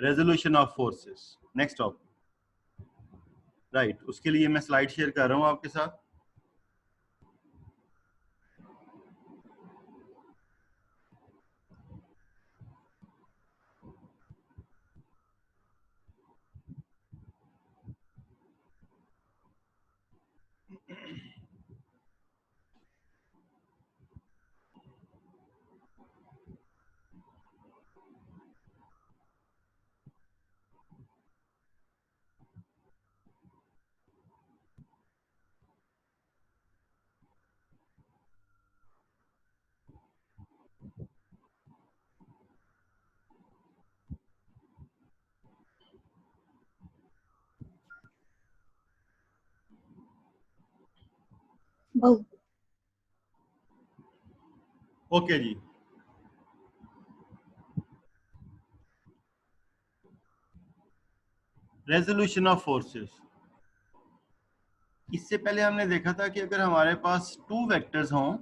Resolution of forces next topic, right. उसके लिए मैं स्लाइड शेयर कर रहा हूं आपके साथ। ओके जी, रेजोल्यूशन ऑफ फोर्सेस। इससे पहले हमने देखा था कि अगर हमारे पास टू वेक्टर्स हों,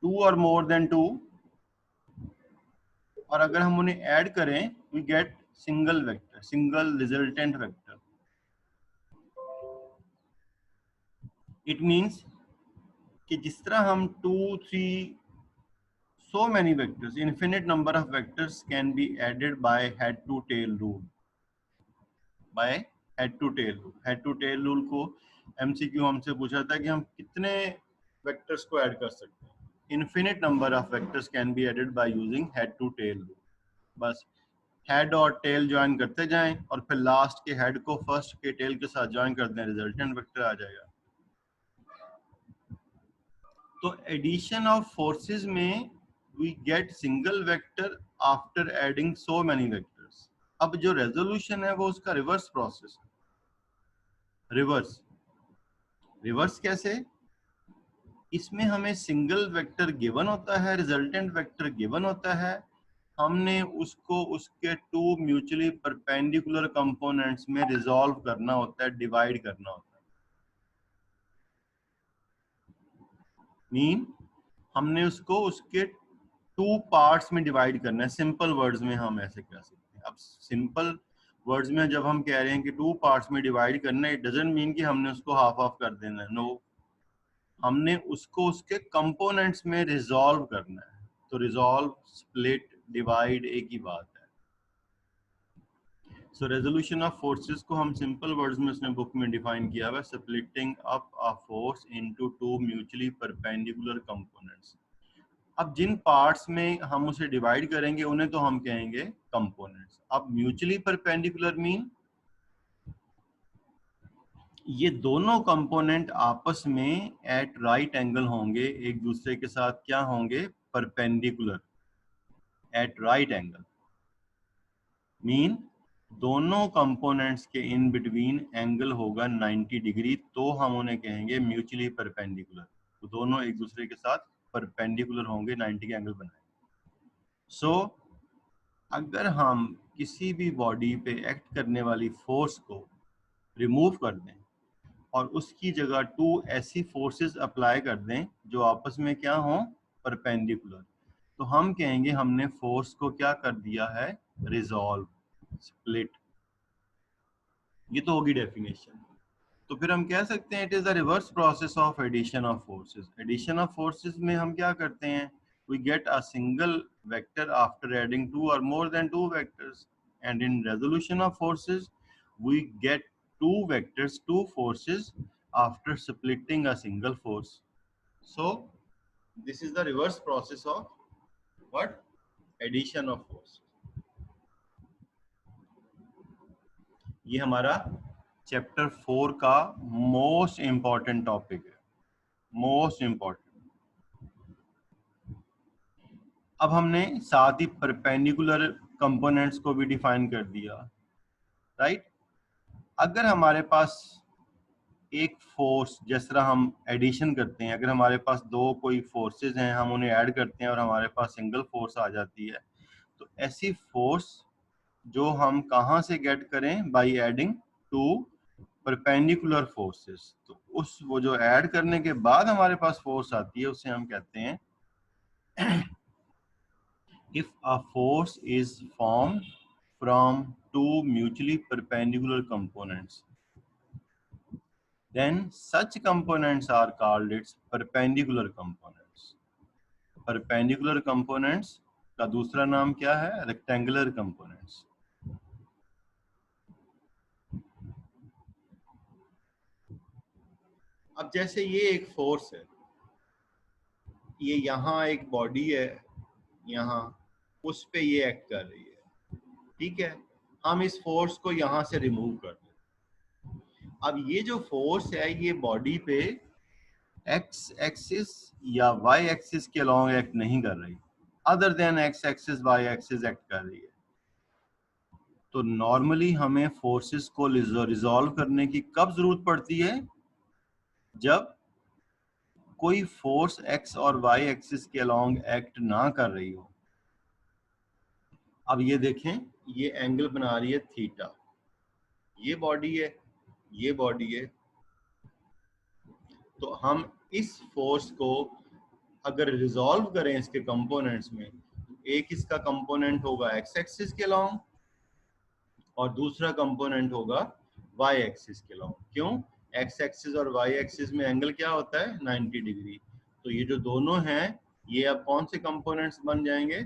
टू और मोर देन टू, और अगर हम उन्हें ऐड करें we get single vector, single resultant vector. It means कि जिस तरह हम 2 3 so many vectors, infinite number of vectors can be added by head to tail rule, by head to tail rule। head to tail rule को MCQ हमसे पूछा था कि हम कितने वेक्टर्स को ऐड कर सकते हैं। infinite number of vectors can be added by using head to tail rule। बस हेड और टेल ज्वाइन करते जाएं और फिर लास्ट के हेड को फर्स्ट के टेल के साथ ज्वाइन कर दें, रिजल्टेंट वेक्टर आ जाएगा। तो एडिशन ऑफ फोर्सेस में we get single vector after adding so many vectors. अब जो रेजोल्यूशन है वो उसका रिवर्स प्रोसेस है। रिवर्स कैसे? इसमें हमें सिंगल वेक्टर गिवन होता है, रिजल्टेंट वेक्टर गिवन होता है, हमने उसको उसके टू म्यूचुअली परपेंडिकुलर कंपोनेंट्स में रिजॉल्व करना होता है, डिवाइड करना होता है। मीन हमने उसको उसके टू पार्ट्स में डिवाइड करना है। सिंपल वर्ड्स में हम ऐसे कह सकते हैं। अब सिंपल वर्ड्स में जब हम कह रहे हैं कि टू पार्ट्स में डिवाइड करना है, इट डजंट मीन कि हमने उसको हाफ ऑफ कर देना है। नो, हमने उसको उसके कंपोनेंट्स में रिजॉल्व करना है। तो रिजॉल्व, स्प्लिट, डिवाइड एक ही बात है। सो रेजोल्यूशन ऑफ फोर्सेस को हम सिंपल वर्ड्स में उसने बुक में डिफाइन किया हुआ है, splitting up a force into two mutually perpendicular components. अब जिन पार्ट्स में हम उसे डिवाइड करेंगे उन्हें तो हम कहेंगे कंपोनेंट्स। अब म्यूचुअली परपेंडिकुलर मीन ये दोनों कंपोनेंट आपस में एट राइट एंगल होंगे, एक दूसरे के साथ क्या होंगे? Perpendicular, at right angle. Mean दोनों कंपोनेंट्स के इन बिटवीन एंगल होगा 90 डिग्री, तो हम उन्हें कहेंगे म्यूचुअली परपेंडिकुलर। तो दोनों एक दूसरे के साथ परपेंडिकुलर होंगे, 90 के एंगल बनाएंगे। सो अगर हम किसी भी बॉडी पे एक्ट करने वाली फोर्स को रिमूव कर दें और उसकी जगह टू ऐसी फोर्सेस अप्लाई कर दें जो आपस में क्या हों? परपेंडिकुलर, तो हम कहेंगे हमने फोर्स को क्या कर दिया है? Resolve, split. ये तो होगी डेफिनेशन। तो फिर हम कह सकते हैं it is the reverse process of addition of forces. Addition of forces में हम क्या करते हैं? we get a single vector after adding two or more than two vectors, and in resolution of forces we get two vectors, two forces after splitting a single force. So this is the reverse process of what? Addition of force. ये हमारा chapter 4 का most important topic है, most important. अब हमने साथ ही perpendicular components को भी define कर दिया, राइट। अगर हमारे पास एक फोर्स, जिस तरह हम एडिशन करते हैं, अगर हमारे पास दो कोई फोर्सेस हैं, हम उन्हें ऐड करते हैं और हमारे पास सिंगल फोर्स आ जाती है, तो ऐसी फोर्स जो हम कहाँ से गेट करें? By adding two perpendicular forces. तो उस वो जो ऐड करने के बाद हमारे पास फोर्स आती है उसे हम कहते हैं if a force is formed from two mutually perpendicular components, then such components are called its perpendicular components. perpendicular components का दूसरा नाम क्या है? rectangular components. अब जैसे ये एक फोर्स है, ये यहाँ एक बॉडी है, यहाँ उस पे ये एक्ट कर रही है, ठीक है। हम इस फोर्स को यहाँ से रिमूव कर दें। अब ये जो फोर्स है ये बॉडी पे एक्स एक्सिस या वाई एक्सिस के अलोंग एक्ट नहीं कर रही, other than X axis Y axis act कर रही है। तो नॉर्मली हमें फोर्सेस को रिजॉल्व करने की कब जरूरत पड़ती है? जब कोई फोर्स एक्स और वाई एक्सिस के अलोंग एक्ट ना कर रही हो। अब ये देखें, ये एंगल बना रही है थीटा, ये बॉडी है, ये बॉडी है। तो हम इस फोर्स को अगर रिजॉल्व करें इसके कंपोनेंट्स में, एक इसका कंपोनेंट होगा एक्स एक्सिस के अलोंग और दूसरा कंपोनेंट होगा वाई एक्सिस के अलोंग। क्यों? एक्स एक्सिस और वाई एक्सिस में एंगल क्या होता है? 90 डिग्री। तो ये जो दोनों हैं ये अब कौन से कंपोनेंट्स बन जाएंगे?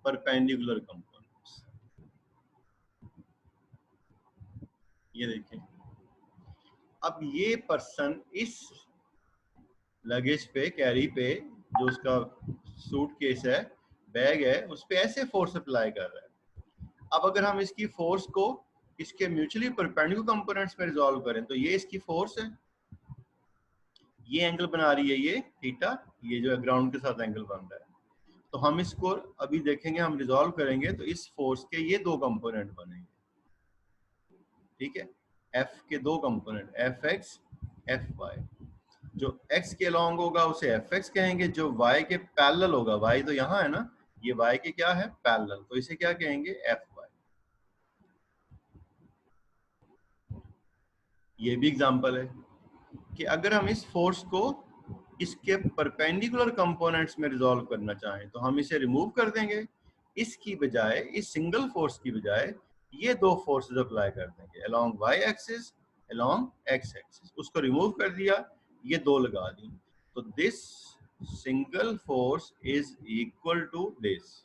Perpendicular components. ये देखें, अब ये पर्सन इस लगेज पे, कैरी पे, जो उसका सूटकेस है, बैग है, उस पे ऐसे फोर्स अप्लाई कर रहा है। अब अगर हम इसकी फोर्स को इसके म्यूचुअली परपेंडिकुलर कंपोनेंट्स में रिजॉल्व करें तो ये इसकी फोर्स है, ये एंगल बना रही है ये थीटा, ये जो है ग्राउंड के साथ एंगल बन रहा है। तो हम इसको अभी देखेंगे, हम रिजॉल्व करेंगे तो इस फोर्स के ये दो कंपोनेंट बनेंगे, ठीक है। एफ के दो component, F X F Y. जो x के अलोंग होगा उसे एफ एक्स कहेंगे, जो y के पैरेलल होगा, y तो यहाँ है ना, ये y के क्या है? पैरेलल, तो इसे क्या कहेंगे? F Y. ये भी एग्जांपल है कि अगर हम इस फोर्स को इसके परपेंडिकुलर कंपोनेंट्स में रिजॉल्व करना चाहें तो हम इसे रिमूव कर देंगे। इसकी बजाय, इस सिंगल फोर्स की बजाय ये दो फोर्सेस अप्लाई कर देंगे, along Y axis, along X axis. उसको रिमूव कर दिया, ये दो लगा दी, तो this single force is equal to this.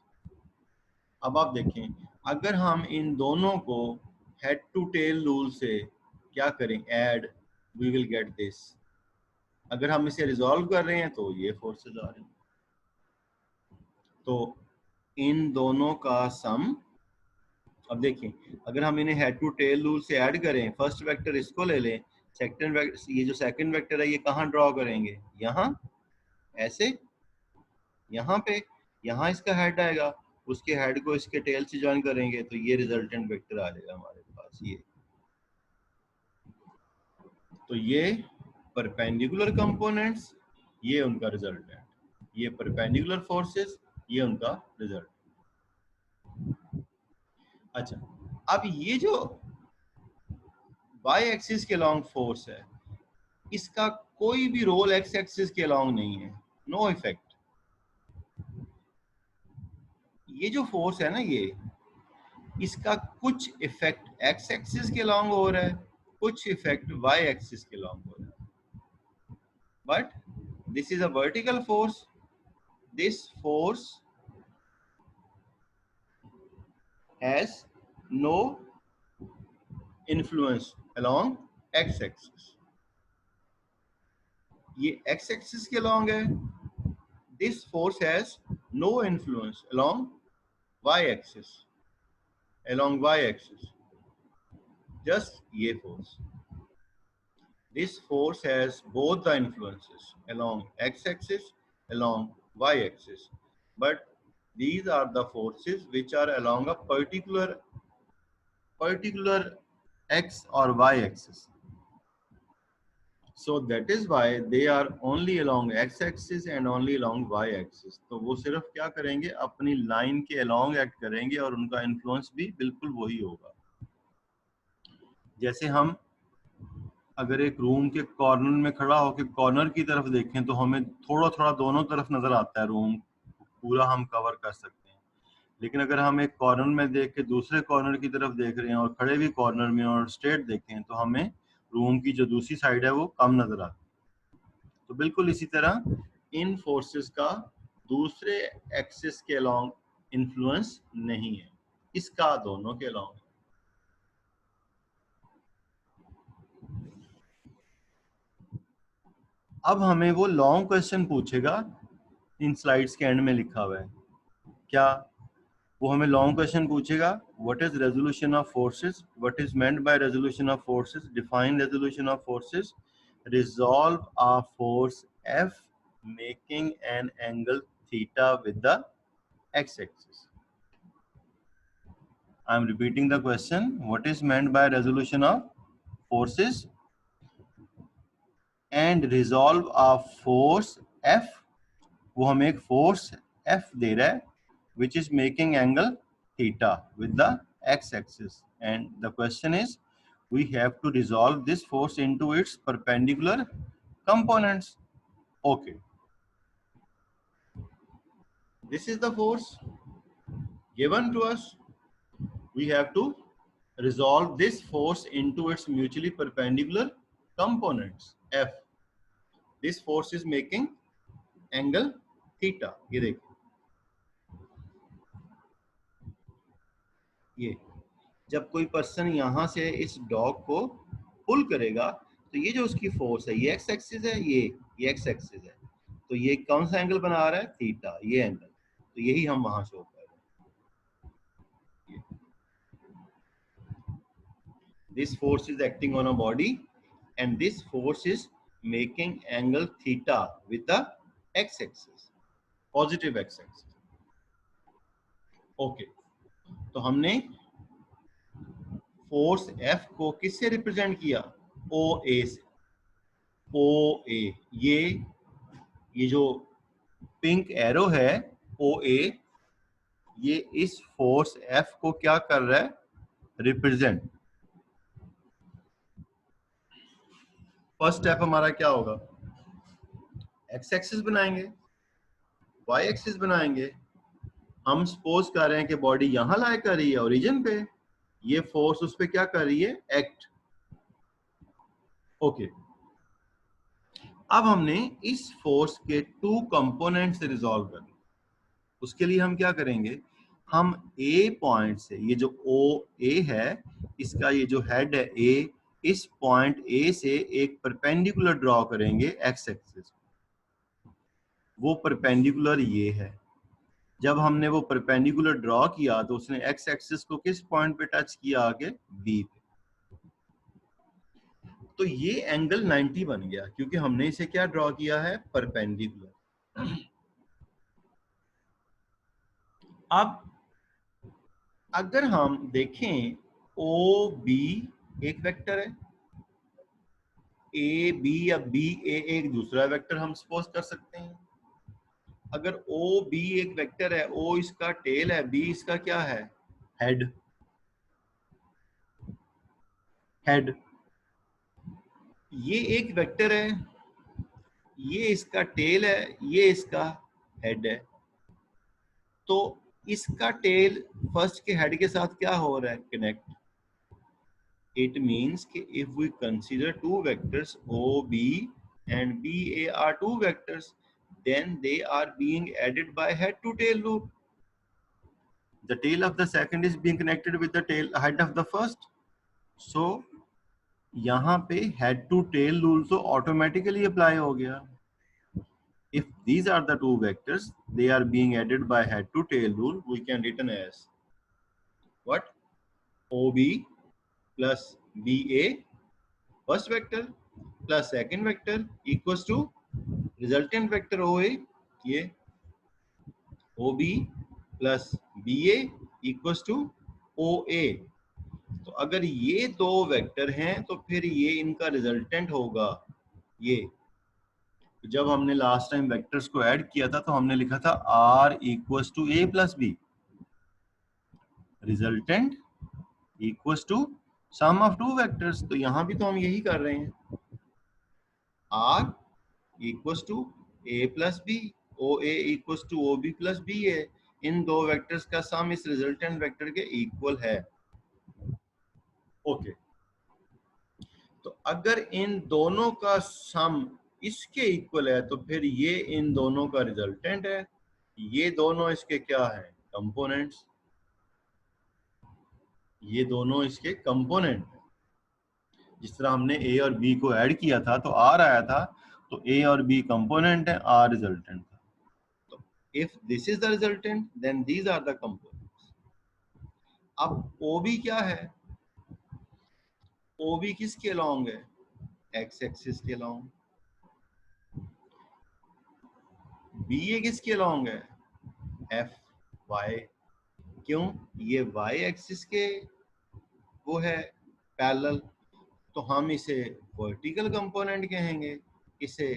अब आप देखें, अगर हम इन दोनों को हेड टू टेल रूल से क्या करें? Add, we will get this. अगर हम इसे रिजॉल्व कर रहे हैं तो ये फोर्सेस आ रहे हैं, तो इन दोनों का सम। अब देखिए, अगर हम इन्हें हेड टू टेल रूल से ऐड करें, फर्स्ट वेक्टर इसको ले लें, सेकंड वेक्टर, ये जो सेकंड वेक्टर है ये कहाँ ड्रॉ करेंगे? यहाँ, ऐसे, यहाँ पे, यहाँ इसका हेड आएगा, उसके हेड को इसके टेल से ज्वाइन करेंगे तो ये रिजल्टेंट वेक्टर आ जाएगा हमारे पास। ये तो ये परपेंडिकुलर कंपोनेंट्स, ये उनका रिजल्टेंट, ये परपेंडिकुलर फोर्सेस, ये उनका रिजल्ट। अच्छा, अब ये जो वाई एक्सिस के अलोंग फोर्स है, इसका कोई भी रोल एक्स एक्सिस के अलोंग नहीं है, नो इफेक्ट। ये जो फोर्स है ना, ये, इसका कुछ इफेक्ट एक्स एक्सिस के अलोंग हो रहा है, कुछ इफेक्ट वाई एक्सिस के अलोंग हो रहा है, but this is a vertical force. This force has no influence along x axis. ये x axis के along है, this force has no influence along y axis, just ये force. This force has both the influences along x axis, along y axis, but these are the forces which are along a particular x or y axis. So that is why they are only along x axis and only along y axis. तो वो सिर्फ क्या करेंगे? अपनी line के along act करेंगे और उनका इन्फ्लुएंस भी बिल्कुल वही होगा। जैसे हम अगर एक रूम के कॉर्नर में खड़ा होकर कॉर्नर की तरफ देखें तो हमें थोड़ा थोड़ा दोनों तरफ नजर आता है, रूम पूरा हम कवर कर सकते हैं। लेकिन अगर हम एक कॉर्नर में देख के दूसरे कॉर्नर की तरफ देख रहे हैं और खड़े भी कॉर्नर में और स्ट्रेट देखें तो हमें रूम की जो दूसरी साइड है वो कम नजर आती है। तो बिल्कुल इसी तरह इन फोर्सेस का दूसरे एक्सिस के अलोंग इन्फ्लुएंस नहीं है, इसका दोनों के अलोंग। अब हमें वो लॉन्ग क्वेश्चन पूछेगा, इन स्लाइड्स के एंड में लिखा हुआ है क्या, वो हमें लॉन्ग क्वेश्चन पूछेगा, what is resolution of forces, what is meant by resolution of forces, define resolution of forces, resolve a force F making an angle theta with the x axis. I am repeating the question. What is meant by resolution of forces and resolve of force F? वो हमें एक force F दे रहा है, which is making angle theta with the x-axis. And the question is, we have to resolve this force into its perpendicular components. Okay. This is the force given to us. We have to resolve this force into its mutually perpendicular components F. This force is making angle theta. ये देखिए, ये जब कोई person यहां से इस dog को पुल करेगा तो ये जो उसकी फोर्स है ये एक्स एक्सिस है, ये एक्स एक्सिस है, तो ये कौन सा एंगल बना रहा है, थीटा, ये एंगल। तो यही हम वहां शो कर रहे हैं। This force is acting on a body and this force is making angle theta with the x-axis, positive x-axis. Okay, तो हमने फोर्स F को किससे रिप्रेजेंट किया, OA से। OA, ये जो पिंक एरो है OA, ये इस फोर्स F को क्या कर रहा है, रिप्रेजेंट। फर्स्ट स्टेप हमारा क्या होगा, एक्स एक्सिस बनाएंगे, वाई एक्सिस बनाएंगे। हम सपोज कर रहे हैं कि बॉडी यहां लाई कर रही है ओरिजिन पे, ये फोर्स उस पे क्या कर रही है, एक्ट। ओके, अब हमने इस फोर्स के टू कंपोनेंट से रिजॉल्व करना। उसके लिए हम क्या करेंगे, हम ए पॉइंट से, ये जो ओ ए है, इसका ये जो हेड है ए, इस पॉइंट ए से एक परपेंडिकुलर ड्रॉ करेंगे एक्स एक्सिस। वो परपेंडिकुलर ये है। जब हमने वो परपेंडिकुलर ड्रॉ किया तो उसने एक्स एक्सिस को किस पॉइंट पे टच किया, आगे बी पे। तो ये एंगल 90 बन गया क्योंकि हमने इसे क्या ड्रॉ किया है, परपेंडिकुलर। अब अगर हम देखें ओ बी एक वेक्टर है, ए बी या बी ए एक दूसरा वेक्टर हम सपोज कर सकते हैं। अगर ओ बी एक वेक्टर है, ओ इसका टेल है, बी इसका क्या है, हेड। हेड ये एक वेक्टर है, ये इसका टेल है, ये इसका हेड है। तो इसका टेल फर्स्ट के हेड के साथ क्या हो रहा है, कनेक्ट। इट मीन्स कि if we consider two vectors O B and B A are two vectors, then they are being added by head to tail loop. The tail of the second is being connected with the tail head of the first. So यहाँ पे head to tail rule तो automatically apply हो गया। If these are the two vectors, they are being added by head to tail rule. We can written as what, OB plus BA first vector plus second vector equals to resultant vector OA, ये OB plus BA equals to OA। तो अगर ये दो vector हैं तो फिर ये इनका रिजल्टेंट होगा ये। जब हमने लास्ट टाइम वेक्टर्स को ऐड किया था तो हमने लिखा था R equals to A plus B, resultant equals to sum of two vectors. तो यहां भी तो हम यही कर रहे हैं, R equals to A plus B, OA equals to OB plus BA। इन दो वेक्टर्स का सम इस रिजल्टेंट वेक्टर के इक्वल है। ओके, तो अगर इन दोनों का सम इसके इक्वल है तो फिर ये इन दोनों का रिजल्टेंट है, ये दोनों इसके क्या है, कंपोनेंट्स। ये दोनों इसके कंपोनेंट, जिस तरह हमने ए और बी को ऐड किया था तो आर आया था, तो ए और बी कंपोनेंट है, आर रिजल्टेंट था। तो if this is the resultant then these are the components. अब ओ बी क्या है, ओ बी किसके अलोंग है, एक्स एक्सिस के अलोंग। बी ए किसके अलोंग है, एफ वाई। क्यों, ये वाई एक्सिस के वो है पैरेलल, तो हम इसे वर्टिकल कंपोनेंट कहेंगे, इसे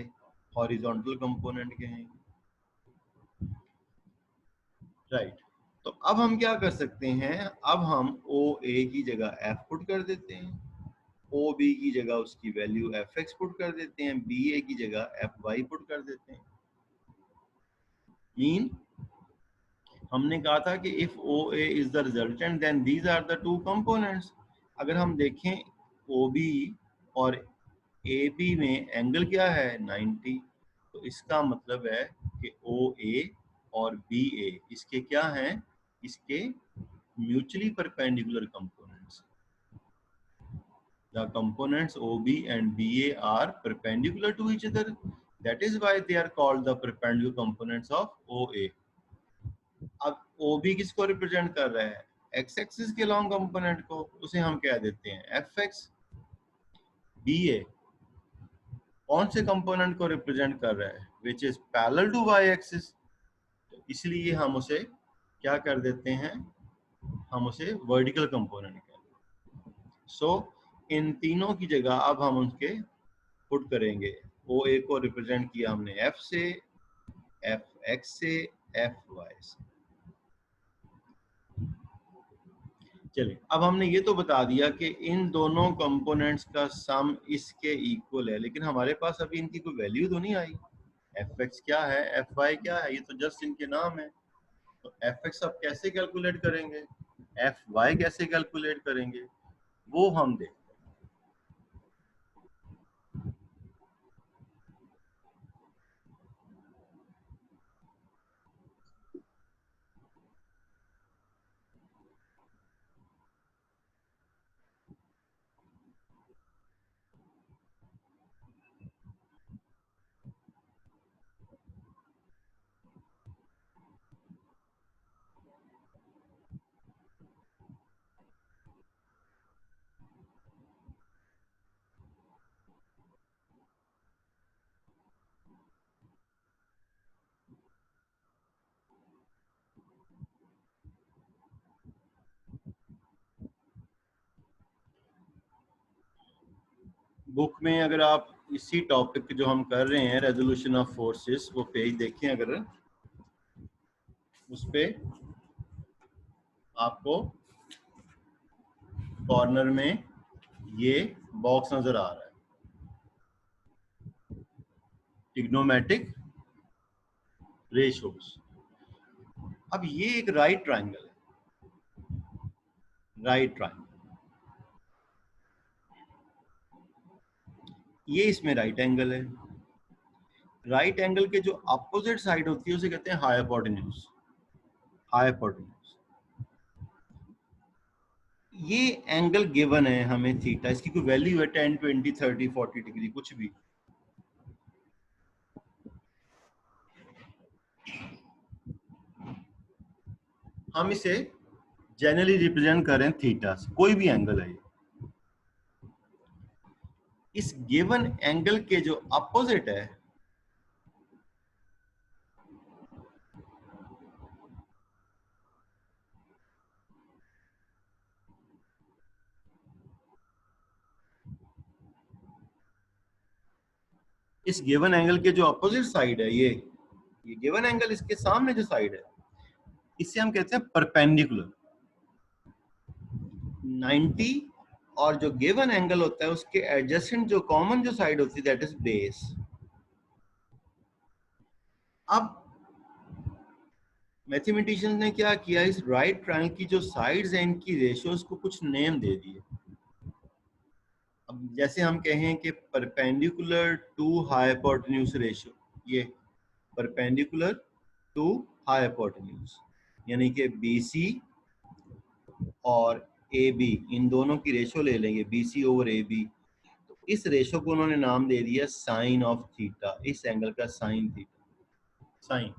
हॉरिजॉन्टल कंपोनेंट कहेंगे, राइट। तो अब हम क्या कर सकते हैं, अब हम ओ ए की जगह एफ पुट कर देते हैं, ओ बी की जगह उसकी वैल्यू एफ एक्स पुट कर देते हैं, बी ए की जगह एफ वाई पुट कर देते हैं। मीन हमने कहा था कि if O A is the resultant then these are the two components. अगर हम देखें ओ बी और ए बी में एंगल क्या है, 90, तो इसका मतलब है कि ओ ए और बी ए इसके क्या हैं, इसके mutually perpendicular components. The components OB and BA are perpendicular to each other. That is why they are called the perpendicular components of OA. अब OB किसको रिप्रेजेंट कर रहा है, एक्स एक्सिस के लॉन्ग कंपोनेंट को, उसे हम कह देते हैं एफ एक्स। BA कौन से कंपोनेंट को रिप्रेजेंट कर रहा है, which is parallel to Y axis, तो इसलिए हम उसे क्या कर देते हैं, हम उसे वर्टिकल कंपोनेंट कहते हैं। सो इन तीनों की जगह अब हम उनके पुट करेंगे, ओ ए को रिप्रेजेंट किया हमने एफ से, एफ एक्स से, एफ वाई से। चलिए, अब हमने ये तो बता दिया कि इन दोनों कंपोनेंट्स का सम इसके इक्वल है, लेकिन हमारे पास अभी इनकी कोई वैल्यू तो नहीं आई। एफ एक्स क्या है, एफ वाई क्या है, ये तो जस्ट इनके नाम है। तो एफ एक्स आप कैसे कैलकुलेट करेंगे, एफ वाई कैसे कैलकुलेट करेंगे, वो हम देखें। बुक में अगर आप इसी टॉपिक जो हम कर रहे हैं रेजोल्यूशन ऑफ फोर्सेस, वो पेज देखें, अगर उस पे आपको कॉर्नर में ये बॉक्स नजर आ रहा है, ट्रिग्नोमेट्रिक रेशियोज। अब ये एक राइट ट्रायंगल है, राइट ट्रायंगल, ये इसमें राइट एंगल है। राइट एंगल के जो अपोजिट साइड होती है उसे कहते हैं हाइपोटेन्यूज, हाइपोटेन्यूज। ये एंगल गिवन है हमें थीटा, इसकी कोई वैल्यू है 10, 20, 30, 40 डिग्री, कुछ भी। हम इसे जनरली रिप्रेजेंट करें थीटा से, कोई भी एंगल है। इस गिवन एंगल के जो अपोजिट है, इस गिवन एंगल के जो अपोजिट साइड है, ये गिवन एंगल, इसके सामने जो साइड है, इसे हम कहते हैं परपेंडिकुलर। 90 और जो गिवन एंगल होता है उसके एडजेसेंट जो कॉमन जो साइड होती है दैट इज बेस। अब मैथमेटिशियंस ने क्या किया, इस राइट ट्रायंगल की जो साइड्स हैं इनकी रेशियोज को कुछ नेम दे दिए। अब जैसे हम कहें कि परपेंडिकुलर टू हाइपोटेन्यूज रेशियो, ये परपेंडिकुलर टू हाइपोटेन्यूज, यानी कि BC और AB इन दोनों की रेशियो ले लेंगे, BC ओवर AB। तो इस रेशियो को उन्होंने नाम दे दिया साइन ऑफ थीटा, इस एंगल का sine theta. Sine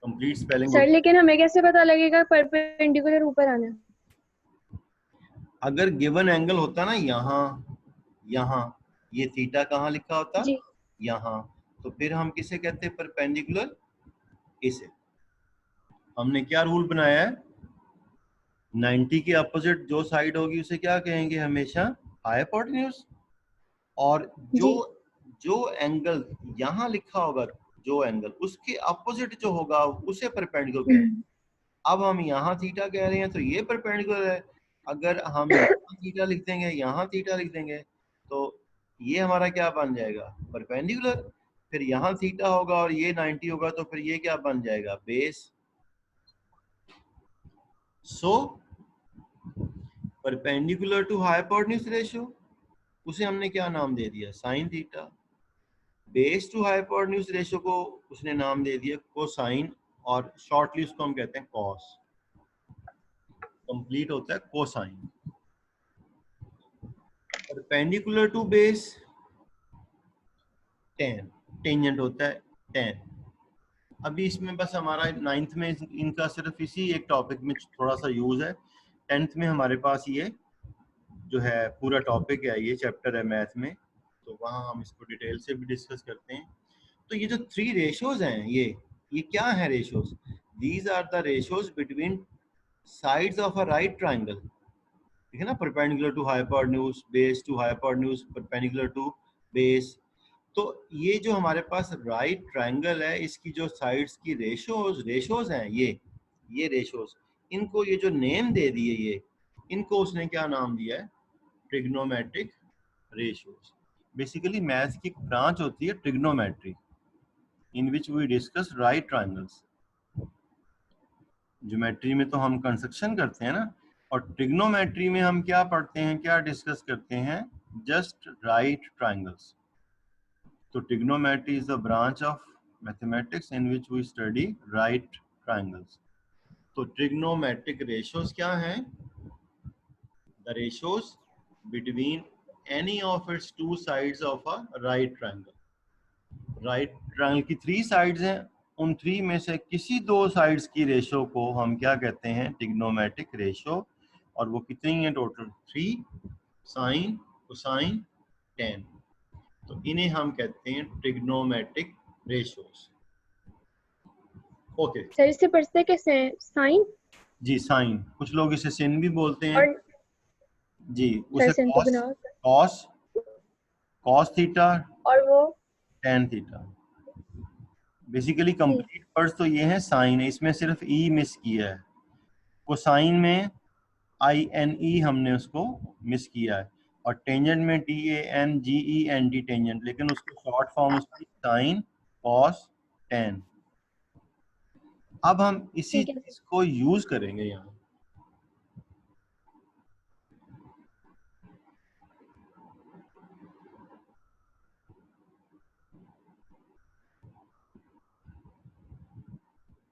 complete spelling sir होता है। लेकिन हमें कैसे पता लगेगा परपेंडिकुलर ऊपर आना है? अगर गिवन एंगल होता ना यहाँ यहाँ, ये थीटा कहाँ लिखा होता, जी। यहाँ, तो फिर हम किसे कहते हैं परपेंडिकुलर, इसे। हमने क्या रूल बनाया है, 90 के अपोजिट जो साइड होगी उसे क्या कहेंगे हमेशा, हाइपोटेन्यूज। और जो जी। जो एंगल यहाँ लिखा होगा, जो एंगल उसके अपोजिट जो होगा उसे परपेंडिकुलर कहेंगे। अब हम यहाँ थीटा कह रहे हैं तो ये परपेंडिकुलर है, अगर हम यहाँ थीटा लिख देंगे, यहाँ थीटा लिख देंगे, तो ये हमारा क्या बन जाएगा, परपेंडिकुलर। फिर यहाँ थीटा होगा और ये 90 होगा, तो फिर ये क्या बन जाएगा, base. So perpendicular to hypotenuse ratio, उसे हमने क्या नाम दे दिया, sine theta. Base to hypotenuse ratio को उसने नाम दे दिया कोसाइन, और शॉर्टली उसको हम कहते हैं कॉस। कंप्लीट होता है cosine. Perpendicular to base tan, tangent होता है टेन। अभी इसमें बस हमारा 9th में इनका सिर्फ इसी एक टॉपिक में थोड़ा सा यूज है। 10th में हमारे पास ये जो है पूरा टॉपिक है, ये चैप्टर है मैथ में, तो वहाँ हम इसको डिटेल से भी डिस्कस करते हैं। तो ये जो 3 रेशियोज हैं, ये क्या है ratios, these are the ratios between sides of a right triangle. ठीक है ना, perpendicular to hypotenuse, base to hypotenuse, perpendicular to base. तो ये जो हमारे पास राइट ट्रायंगल है, इसकी जो साइड्स की रेशियोज हैं, ये रेशियोज, इनको ये जो नेम दे दिए, ये इनको उसने क्या नाम दिया है, ट्रिग्नोमेट्रिक रेशियोज। बेसिकली मैथ्स की एक ब्रांच होती है trigonometry, in which we discuss right triangles. Geometry में तो हम कंस्ट्रक्शन करते हैं ना, और ट्रिग्नोमेट्री में हम क्या पढ़ते हैं, क्या डिस्कस करते हैं, just right triangles. So trigonometry is a branch of mathematics in which we study right triangles. तो trigonometric ratios क्या हैं? The ratios between any of its two sides of a right triangle. Right triangle की 3 sides हैं, उन 3 में से किसी 2 sides की रेशियो को हम क्या कहते हैं, trigonometric ratio। और वो कितनी है टोटल, 3, साइन, कोसाइन, tan। तो इन्हें हम कहते हैं ट्रिग्नोमेट्रिक रेशियोज। ओके सर इससे पढ़ते कैसे हैं, साइन जी, साइन, कुछ लोग इसे सिन भी बोलते हैं और जी, सर उसे सिन तो कॉस, बनाओ कॉस कॉस थीटा, और वो टेन थीटा। बेसिकली जी। कंप्लीट वर्ड्स तो ये है, साइन है, इसमें सिर्फ ई मिस किया है। कोसाइन में INE हमने उसको मिस किया है, और टेंजेंट में TANGENT टेंजेंट, लेकिन उसको शॉर्ट फॉर्म उसकी साइन, कॉस, टेन। अब हम इसी ठीक है सर। चीज को यूज करेंगे यहाँ।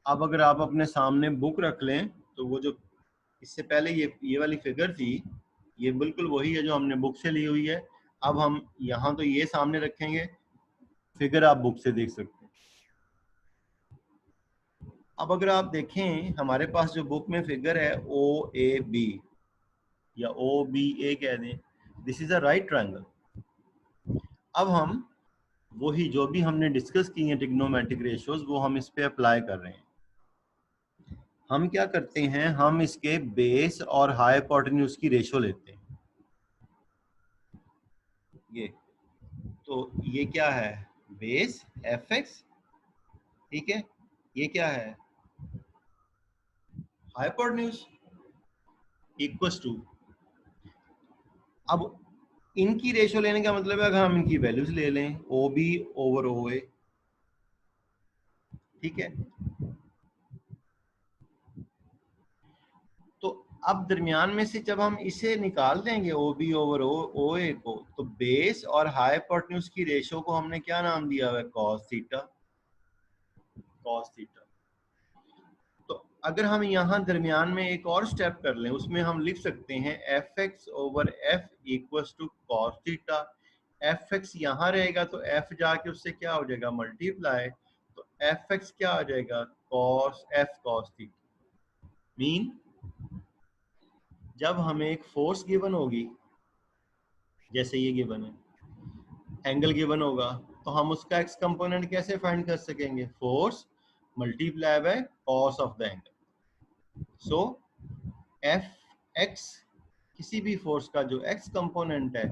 अब अगर आप अपने सामने बुक रख लें, तो वो जो इससे पहले ये वाली फिगर थी, ये बिल्कुल वही है जो हमने बुक से ली हुई है। अब हम यहाँ तो ये सामने रखेंगे, फिगर आप बुक से देख सकते हैं। अब अगर आप देखें हमारे पास जो बुक में फिगर है OAB या OBA कह दें, this is a right triangle. अब हम वही जो भी हमने डिस्कस की है ट्रिग्नोमेट्रिक रेशियोज, वो हम इस पे अप्लाई कर रहे हैं। हम क्या करते हैं, हम इसके बेस और हाइपोटेन्यूज की रेशियो लेते हैं। ये तो ये क्या है, बेस fx, ठीक है, ये क्या है, हाइपोटेन्यूज, इक्वल्स टू। अब इनकी रेशियो लेने का मतलब है, अगर हम इनकी वैल्यूज ले लें, OB ओवर OA, ठीक है, अब दरमियान में से जब हम इसे निकाल देंगे ओ बी ओवर ओ ए को, तो बेस और हाइपोटेन्यूज की रेशो को हमने क्या नाम दिया हुआ है? Cos theta. Cos theta. तो अगर हम यहाँ दरमियान में एक और स्टेप कर लें, उसमें हम लिख सकते हैं F X over F equals to cos theta. F X यहाँ रहेगा तो एफ जाके उससे क्या हो जाएगा? मल्टीप्लाई। तो एफ एक्स क्या आ जाएगा? Cos F cos theta. Mean जब हमें एक फोर्स गिवन होगी, जैसे ये गिवन है, एंगल गिवन होगा, तो हम उसका एक्स कंपोनेंट कैसे फाइंड कर सकेंगे? Force multiply by cos of the angle. So F X, किसी भी फोर्स का जो एक्स कंपोनेंट है,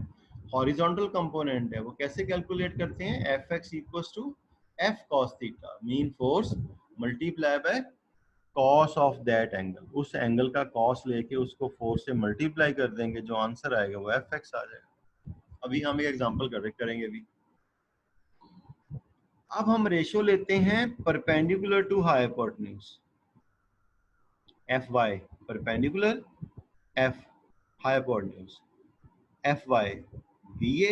हॉरिजॉन्टल कंपोनेंट है, वो कैसे कैलकुलेट करते हैं? F X equals to F cos theta, mean force multiply by cos of that angle. उस एंगल का कॉस लेके उसको फोर्स से मल्टीप्लाई कर देंगे, जो आंसर आएगा वो एफ एक्स आ जाएगा। अभी हम एक एग्जांपल करेंगे अभी। अब हम रेशियो लेते हैं perpendicular to hypotenuse. F Y perpendicular, F hypotenuse, F Y B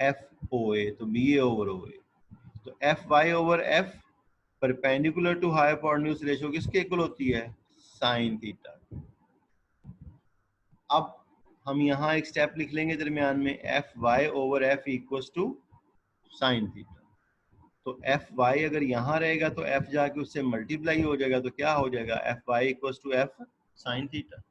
F O ए, तो बी ए ओवर ओ ए। तो F Y over F perpendicular to hypotenuse ratio किसके इक्वल होती है? Sign theta. अब हम यहाँ एक स्टेप लिख लेंगे दरमियान में, F Y over F equals to sign theta. तो एफ वाई अगर यहाँ रहेगा तो एफ जाके उससे मल्टीप्लाई हो जाएगा, तो क्या हो जाएगा? F Y equals to F sine theta.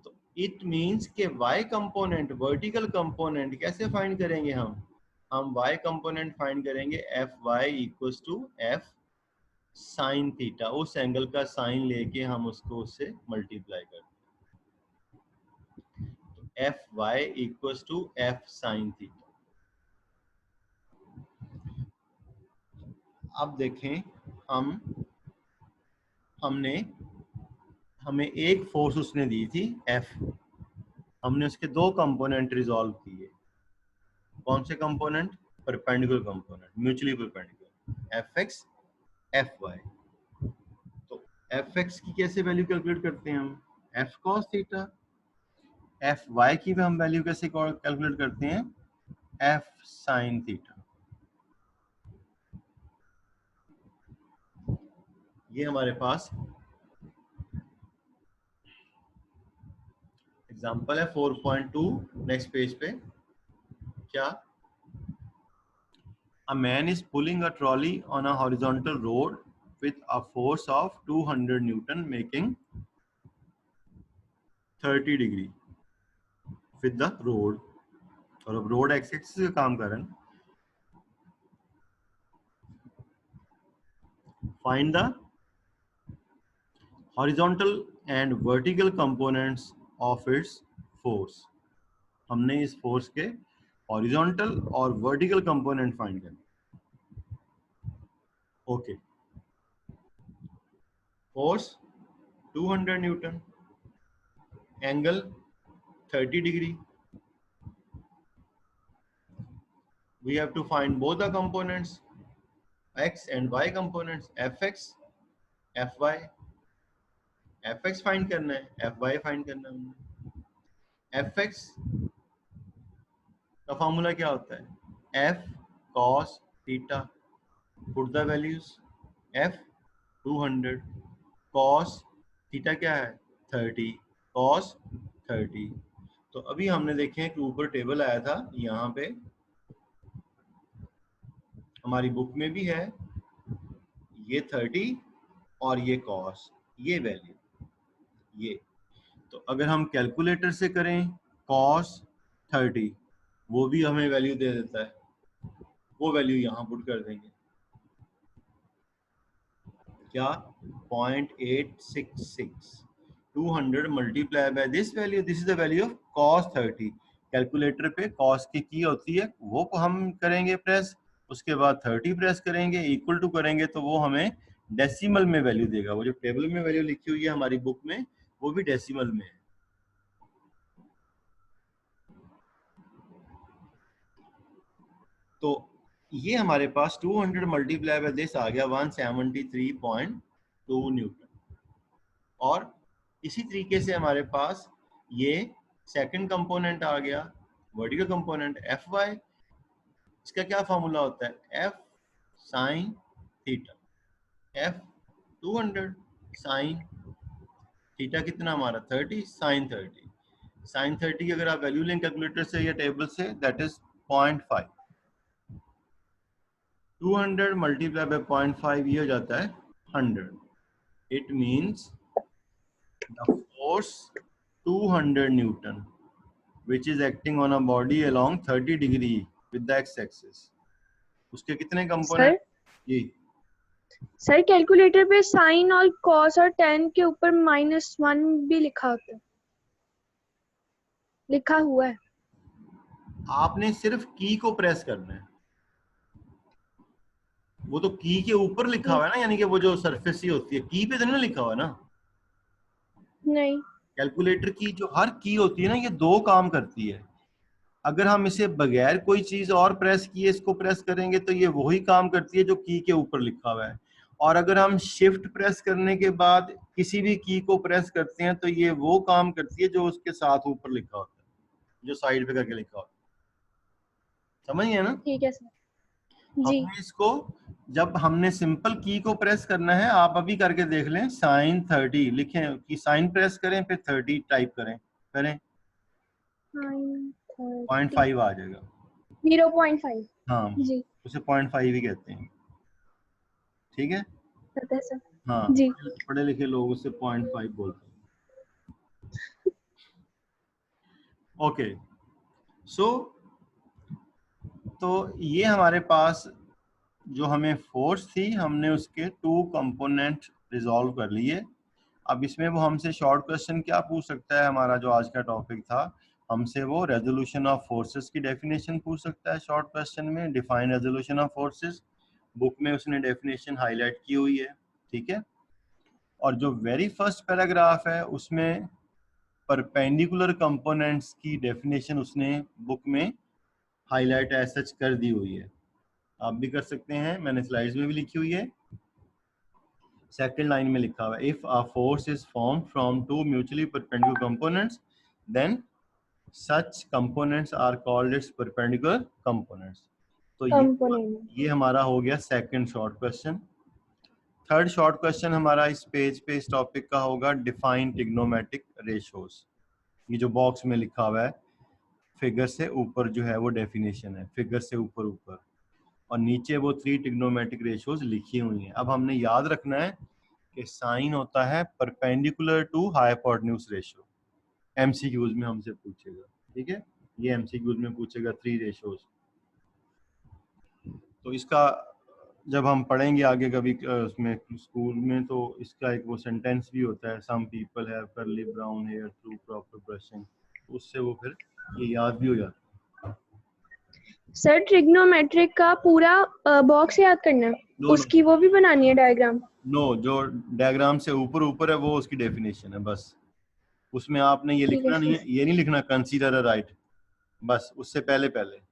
तो इट मीन्स के वाई कंपोनेंट, वर्टिकल कंपोनेंट कैसे फाइंड करेंगे हम वाई कंपोनेंट फाइंड करेंगे F Y equals to F sine theta. उस एंगल का साइन लेके हम उसको उससे मल्टीप्लाई करते हैं। तो F Y equals to F sine theta. अब देखें, हमें एक फोर्स उसने दी थी एफ, हमने उसके दो कंपोनेंट रिजॉल्व किए। कौन से component? Perpendicular component, mutually perpendicular, F X F Y. तो एफ एक्स की कैसे वैल्यू कैलकुलेट करते हैं हम? F cos theta. F Y की भी हम वैल्यू कैसे कैलकुलेट करते हैं? F sine theta. ये हमारे पास एग्जांपल है 4.2, नेक्स्ट पेज पे। क्या? A man is pulling a trolley on a horizontal road with a force of 200 Newton, making 30 degree with the road। और अब रोड एक्स एक्सिस से काम कर रहे हैं। Find the horizontal and vertical components of its force. हमने इस force के हॉरिजॉन्टल और वर्टिकल कंपोनेंट फाइंड करने। Okay, force 200 Newton, angle 30 degree। We have to find both the components, x and y components, fx fy। fx find करना है, fy find करना है। fx का फॉर्मूला क्या होता है? f cos theta। Put the values, f 200, cos theta क्या है? 30, cos 30। तो अभी हमने देखे कि ऊपर टेबल आया था, यहाँ पे हमारी बुक में भी है, ये 30 और ये cos, ये वैल्यू ये। तो अगर हम कैलकुलेटर से करें cos 30, वो भी हमें वैल्यू दे देता है, वो वैल्यू यहाँ पुट कर देंगे। क्या? 0.866, 200 multiply by this value, this is the value of cos 30। Calculator पे cos की होती है, वो हम करेंगे प्रेस, उसके बाद 30 प्रेस करेंगे, इक्वल टू करेंगे, तो वो हमें डेसिमल में वैल्यू देगा। वो जो टेबल में वैल्यू लिखी हुई है हमारी बुक में, वो भी डेसिमल में है। तो ये हमारे पास 200 मल्टीप्लाई बाय दिस आ गया 173.6 2 न्यूटन। और इसी तरीके से हमारे पास ये सेकंड कंपोनेंट आ गया, वर्टिकल कंपोनेंट Fy। इसका क्या फॉर्मूला होता है? F sine theta, F 200 sine theta कितना हमारा 30 साइन 30। साइन 30 की अगर आप वैल्यू लें कैलकुलेटर से या टेबल से, दैट इज 0.5। 200 मल्टीप्लाई बाय 0.5 ये हो जाता है 100। It means the force 200 Newton which is acting on a body along 30 degree with the x-axis। उसके कितने कंपोनेंट? सर जी सर कैलकुलेटर पे साइन और कॉस और टेन के ऊपर -1 भी लिखा होता है, लिखा हुआ है। आपने सिर्फ की को प्रेस करना है, वो तो की के ऊपर लिखा हुआ है ना, यानी कि वो जो सरफेस ही होती है की पे तो नहीं लिखा हुआ है ना। नहीं कैलकुलेटर की जो हर की होती है ना, ये दो काम करती है। अगर हम इसे बगैर कोई चीज और प्रेस किए इसको प्रेस करेंगे तो ये वही काम करती है जो की के ऊपर लिखा हुआ है। और अगर हम शिफ्ट प्रेस करने के बाद किसी भी की को प्रेस करते हैं तो ये वो काम करती है जो उसके साथ ऊपर लिखा होता है, जो साइड पे करके लिखा होता है। समझ गए ना? ठीक है सर। जी हमने इसको, जब हमने सिंपल की को प्रेस करना है, आप अभी करके देख लें, साइन 30 लिखें कि साइन प्रेस करें फिर 30 टाइप करें, साइन 30 0.5 आ जाएगा। 0.5। हाँ, जी उसे 0.5 ही कहते हैं। ठीक है, पता है सर। हाँ, जी पढ़े लिखे लोग उसे 0.5 बोलते हैं। ओके, सो तो ये हमारे पास जो हमें फोर्स थी, हमने उसके 2 कंपोनेंट रिजॉल्व कर लिए। अब इसमें वो हमसे शॉर्ट क्वेश्चन क्या पूछ सकता है, हमारा जो आज का टॉपिक था, हमसे वो रेजोल्यूशन ऑफ फोर्सेस की डेफिनेशन पूछ सकता है शॉर्ट क्वेश्चन में। Define resolution of forces, book में उसने डेफिनेशन हाईलाइट की हुई है। ठीक है, और जो वेरी फर्स्ट पैराग्राफ है उसमें परपेंडिकुलर कंपोनेंट्स की डेफिनेशन उसने बुक में हाईलाइट एज सच कर दी हुई है। आप भी कर सकते हैं, मैंने स्लाइड्स में भी लिखी हुई है। सेकंड लाइन में लिखा हुआ है, if a force is form from two mutually perpendicular components then such components are called its perpendicular components. तो कंपोनेंट। ये हमारा हो गया second short question. Third short question हमारा इस पेज पे इस टॉपिक का होगा, डिफाइन ट्रिग्नोमेट्रिक रेशियोज। ये जो बॉक्स में लिखा हुआ है फिगर से ऊपर जो है वो डेफिनेशन है, फिगर से ऊपर ऊपर, और नीचे वो 3 ट्रिग्नोमेट्रिक रेशियोज लिखी हुई हैं। अब हमने याद रखना है कि साइन होता है perpendicular to hypotenuse ratio. MCQs में हमसे पूछेगा, ठीक है, ये एमसीक्यूज में पूछेगा 3 रेशियोज। तो इसका जब हम पढ़ेंगे आगे कभी उसमें स्कूल में, तो इसका एक वो सेंटेंस भी होता है, some people have curly brown hair through proper brushing, उससे वो फिर ये याद भी हो जाता है। सर ट्रिग्नोमेट्रिक का पूरा बॉक्स याद करना है, नो नो उसकी वो भी बनानी है डायग्राम। नो, जो डायग्राम से ऊपर ऊपर है वो उसकी डेफिनेशन है बस। उसमें आपने ये ठीक है लिखना नहीं सर। है, ये नहीं लिखना कंसीडर अ राइट, बस उससे पहले पहले।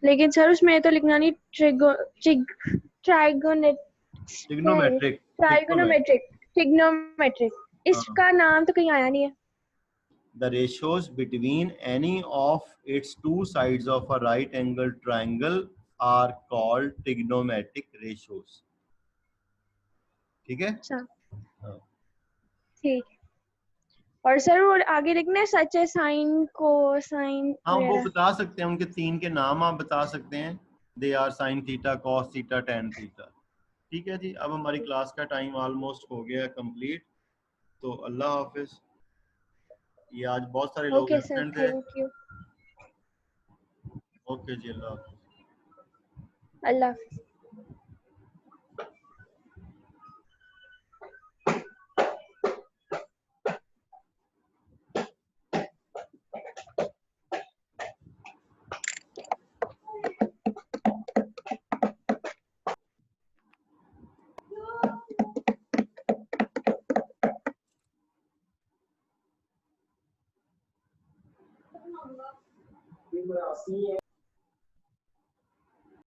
लेकिन सर उसमें तो लिखना नहीं ट्राइगोनेट ट्रिग्नोमेट्रिक, ट्राइगोनोमेट्रिक ट्रिग्नोमेट्रिक, इसका नाम तो कहीं आया नहीं है। the ratios between any of its two sides of a right angle triangle are called trigonometric ratios। ठीक है, अच्छा हाँ। ठीक है। और सर वो आगे लिखना है सच है साइन कोसाइन हाँ, वो वगैरह। बता सकते हैं, उनके 3 के नाम आप बता सकते हैं, they are sine theta, cos theta, tan theta. ठीक है जी, अब हमारी क्लास का टाइम ऑलमोस्ट हो गया कंप्लीट, तो अल्लाह हाफिज। ये आज बहुत सारे लोग ओके सर एब्सेंट थे। Thank you. ओके जी, अल्लाह हाफिज। अल्लाह।